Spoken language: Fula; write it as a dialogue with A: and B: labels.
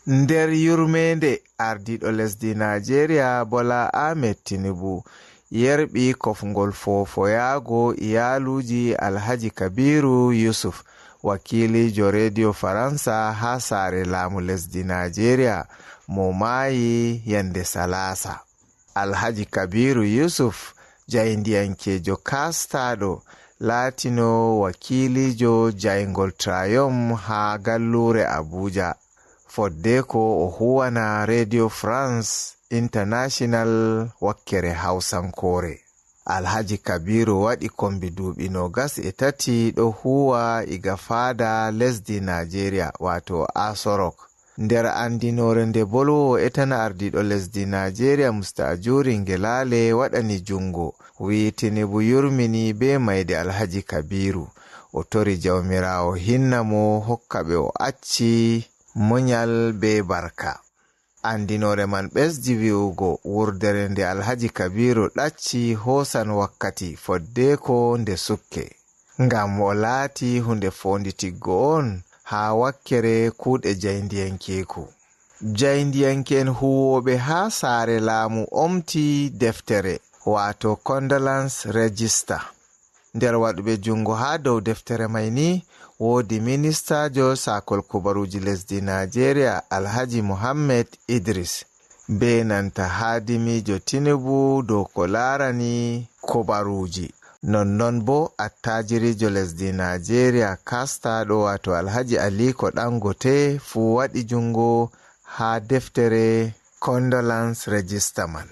A: nder yurmende ardiɗo lesdi Najeriya Bola Ahmed Tinubu yerɓi kofngol fofoyago iyaluji Alhaji Kabiru Yusuf wakilijo Radio Faransa ha sare laamu lesdi Najeriya mo mayi yande Salasa. Alhaji Kabiru Yusuf jayndiyankejo kastaɗo latino wakilijo jaygol Trayom ha gallure Abuja. Foddeko o huwana Radio France International wakkere Hausankore. Alhaji Kabiru waɗi kombi duuɓi 23 ɗo huwa iga fada lesdi Najeriya wato Aso Rock. Nder andinore nde bolwowo etana ardiɗo lesdi Najeriya Musta'ajuri Ngelale waɗani jungo wi Tinubu yurmini be mayde Alhaji Kabiru. O tori jawmirawo hinna mo hokka ɓe o acci munyal be barka. Andinore man ɓesdi wi'ugo wurdere nde Alhaji Kabiru ɗacci hosan wakkati foddeko nde sukke, ngam o laati hunde fonditiggo on ha wakkere kuuɗe jayndiyankeku. Jayndiyanken huwoɓe ha saare laamu omti deftere wato condolence register. Nder waɗuɓe jungo ha dow deftere mai ni woodi ministajo sakol kubaruji lesdi Najeriya Alhaji Muhammad Idris be nanta hadimijo Tinubu dow ko larani kubaruji. Nonnon bo attajirijo lesdi Najeriya kastaɗo wato Alhaji Aliko Dangote fu waɗi jungo ha deftere condolence register man.